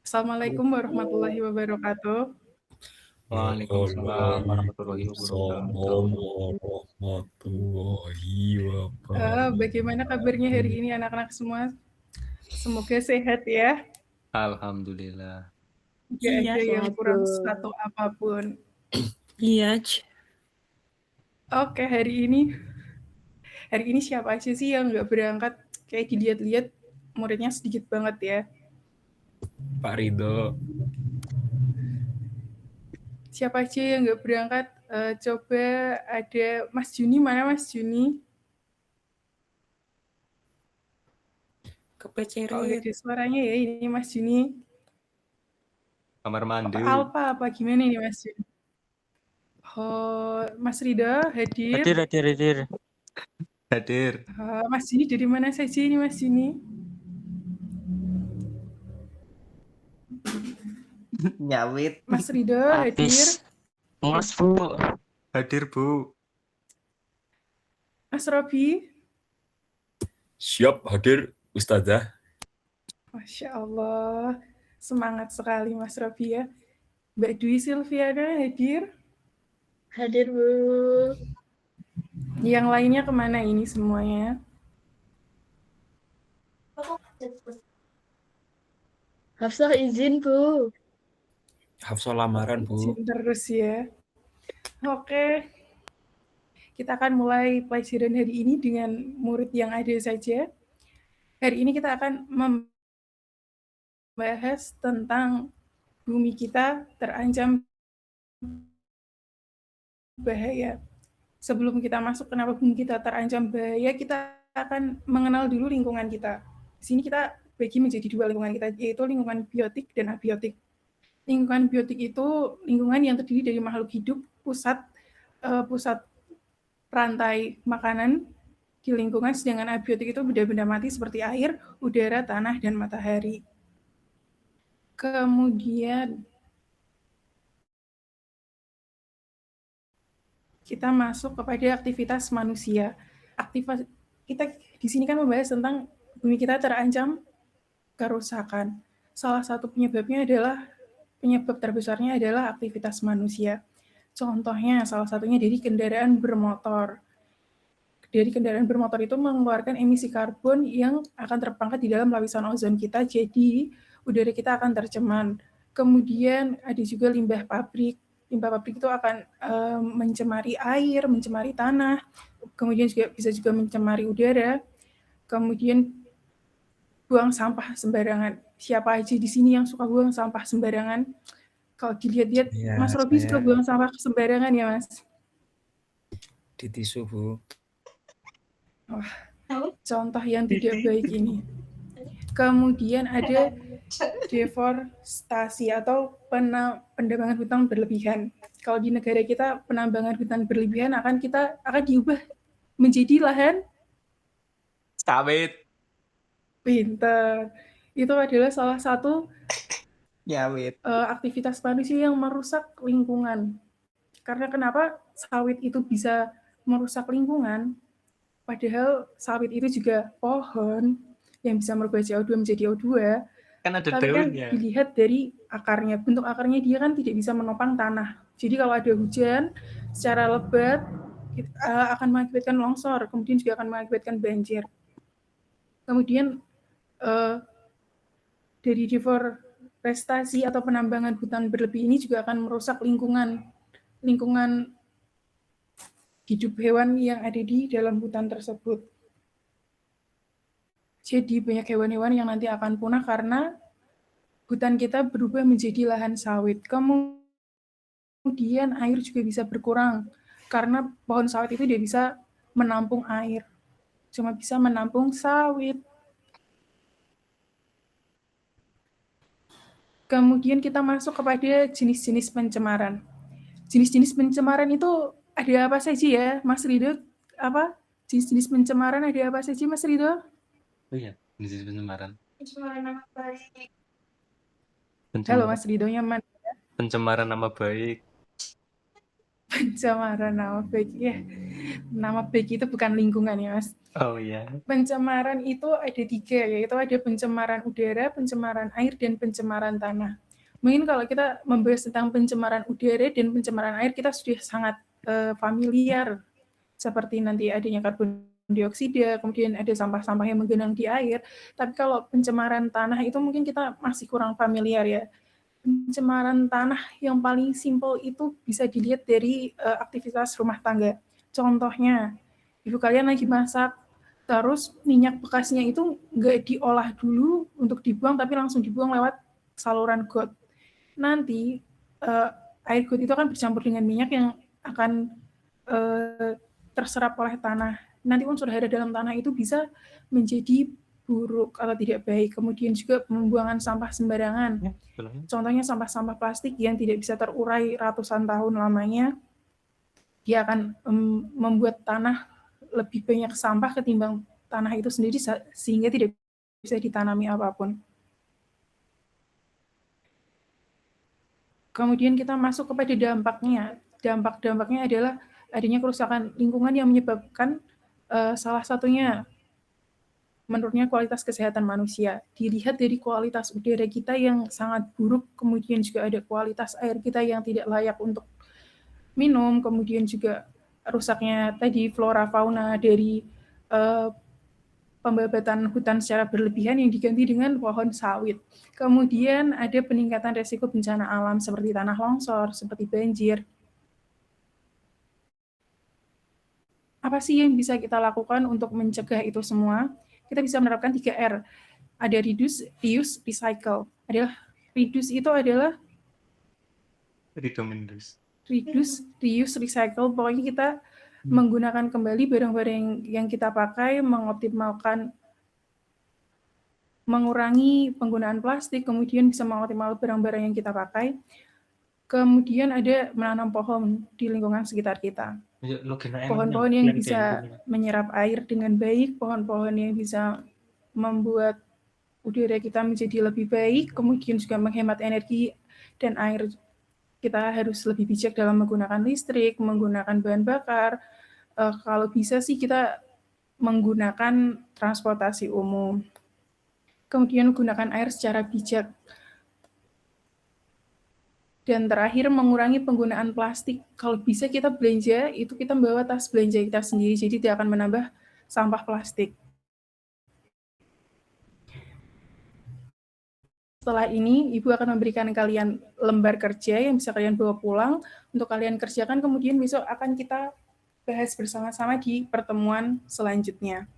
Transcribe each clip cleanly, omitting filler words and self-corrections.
Assalamualaikum warahmatullahi wabarakatuh. Waalaikumsalam warahmatullahi wabarakatuh. Assalamualaikum warahmatullahi Bagaimana kabarnya hari ini anak-anak semua? Semoga sehat ya. Alhamdulillah. Tidak Iya, ada yang sehat, kurang Bu. satu apapun. Iya, Oke, hari ini siapa aja sih yang nggak berangkat? Kayak dilihat-lihat muridnya sedikit banget ya. Pak Ridho. Siapa aja yang nggak berangkat? Coba ada Mas Juni, mana Mas Juni? Kalau kepecerit. ada suaranya ya ini Mas Juni. Kamar mandi. Apa Alfa apa gimana ini Mas Juni? Oh, Mas Rida hadir. Hadir. Mas Juni dari mana saja ini Mas Juni? Nyawit. Mas Rida hadir. Mas, Bu. Hadir, Bu. Mas Robi. Siap hadir Ustazah. Masya Allah. Semangat sekali Mas Robi ya. Mbak Dwi Silviana hadir. Hadir, Bu. Yang lainnya kemana ini semuanya? Hafsah izin, Bu. Hafsah lamaran, Bu. Izin terus ya. Oke. Kita akan mulai pelajaran hari ini dengan murid yang ada saja. Hari ini kita akan membahas tentang bumi kita terancam bahaya. Sebelum kita masuk kenapa bumi kita terancam bahaya, kita akan mengenal dulu lingkungan kita. Di sini kita bagi menjadi dua lingkungan kita, yaitu lingkungan biotik dan abiotik. Lingkungan biotik itu lingkungan yang terdiri dari makhluk hidup, pusat rantai makanan di lingkungan, sedangkan abiotik itu benda-benda mati seperti air, udara, tanah, dan matahari. Kemudian kita masuk kepada aktivitas manusia. Kita di sini kan membahas tentang bumi kita terancam kerusakan. Salah satu penyebab terbesarnya adalah aktivitas manusia. Contohnya salah satunya dari kendaraan bermotor. Dari kendaraan bermotor itu mengeluarkan emisi karbon yang akan terpangkat di dalam lapisan ozon kita, jadi udara kita akan tercemar. Kemudian ada juga limbah pabrik. Limbah pabrik itu akan mencemari air, mencemari tanah, kemudian bisa juga mencemari udara. Kemudian buang sampah sembarangan. Siapa aja di sini yang suka buang sampah sembarangan? Kalau dilihat-lihat, Ya, Mas Robi suka buang sampah sembarangan ya, Mas? Di tisu, Bu. Wah, contoh yang tidak baik ini. Kemudian ada deforestasi atau penambangan hutan berlebihan. Kalau di negara kita penambangan hutan berlebihan akan diubah menjadi lahan Sawit. Pinter. Itu adalah salah satu Nyawit. aktivitas manusia yang merusak lingkungan. Karena kenapa sawit itu bisa merusak lingkungan? Padahal sawit itu juga pohon yang bisa merubah CO2 menjadi O2. Kan ada Tapi kan daunnya. dilihat dari akarnya, bentuk akarnya dia kan tidak bisa menopang tanah. Jadi kalau ada hujan secara lebat akan mengakibatkan longsor, kemudian juga akan mengakibatkan banjir. Kemudian dari deforestasi atau penambangan hutan berlebih ini juga akan merusak lingkungan hidup hewan yang ada di dalam hutan tersebut. Jadi banyak hewan-hewan yang nanti akan punah karena hutan kita berubah menjadi lahan sawit. Kemudian air juga bisa berkurang karena pohon sawit itu tidak bisa menampung air. Cuma bisa menampung sawit. Kemudian kita masuk kepada jenis-jenis pencemaran. Jenis-jenis pencemaran itu ada apa saja ya, Mas Rido? Jenis-jenis pencemaran ada apa saja, Mas Rido? Oh iya, jenis pencemaran. Pencemaran nama baik. Halo, Mas Rido, nyaman? Pencemaran nama baik. Pencemaran nama baik. Ya, nama baik itu bukan lingkungan ya, Mas. Oh iya. Pencemaran itu ada 3, yaitu ada pencemaran udara, pencemaran air, dan pencemaran tanah. Mungkin kalau kita membahas tentang pencemaran udara dan pencemaran air, kita sudah sangat familiar, seperti nanti adanya karbon dioksida, kemudian ada sampah-sampah yang menggenang di air. Tapi kalau pencemaran tanah itu mungkin kita masih kurang familiar ya. Pencemaran tanah yang paling simpel itu bisa dilihat dari aktivitas rumah tangga. Contohnya, ibu kalian lagi masak, terus minyak bekasnya itu nggak diolah dulu untuk dibuang, tapi langsung dibuang lewat saluran got. Nanti air got itu akan bercampur dengan minyak yang akan terserap oleh tanah. Nanti unsur hara dalam tanah itu bisa menjadi buruk atau tidak baik. Kemudian juga pembuangan sampah sembarangan. Ya, belum. Contohnya sampah-sampah plastik yang tidak bisa terurai ratusan tahun lamanya, dia akan membuat tanah lebih banyak sampah ketimbang tanah itu sendiri, sehingga tidak bisa ditanami apapun. Kemudian kita masuk kepada dampaknya. Dampak-dampaknya adalah adanya kerusakan lingkungan yang menyebabkan salah satunya menurunnya kualitas kesehatan manusia. Dilihat dari kualitas udara kita yang sangat buruk, kemudian juga ada kualitas air kita yang tidak layak untuk minum, kemudian juga rusaknya tadi flora fauna dari pembabatan hutan secara berlebihan yang diganti dengan pohon sawit. Kemudian ada peningkatan resiko bencana alam seperti tanah longsor, seperti banjir. Apa sih yang bisa kita lakukan untuk mencegah itu semua? Kita bisa menerapkan 3R. Ada reduce, reuse, recycle. Reduce itu adalah Reduce, reuse, recycle. Pokoknya kita menggunakan kembali barang-barang yang kita pakai, mengoptimalkan, mengurangi penggunaan plastik, kemudian bisa mengoptimalkan barang-barang yang kita pakai. Kemudian ada menanam pohon di lingkungan sekitar kita. Pohon-pohon yang bisa menyerap air dengan baik, pohon-pohon yang bisa membuat udara kita menjadi lebih baik, kemudian juga menghemat energi dan air. Kita harus lebih bijak dalam menggunakan listrik, menggunakan bahan bakar. Kalau bisa sih kita menggunakan transportasi umum. Kemudian gunakan air secara bijak. Dan terakhir, mengurangi penggunaan plastik. Kalau bisa kita belanja, itu kita membawa tas belanja kita sendiri, jadi tidak akan menambah sampah plastik. Setelah ini, Ibu akan memberikan kalian lembar kerja yang bisa kalian bawa pulang, untuk kalian kerjakan, kemudian besok akan kita bahas bersama-sama di pertemuan selanjutnya.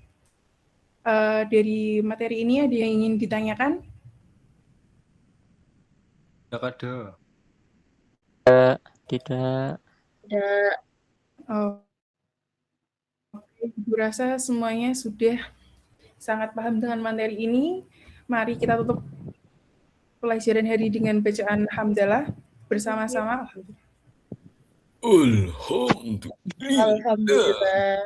Dari materi ini ada yang ingin ditanyakan? Tidak. Ibu rasa semuanya sudah sangat paham dengan materi ini. Mari kita tutup pelajaran hari dengan bacaan hamdalah bersama-sama. Alhamdulillah.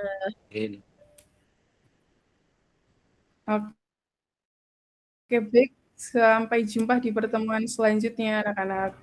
Oke, baik. Sampai jumpa di pertemuan selanjutnya, anak-anak.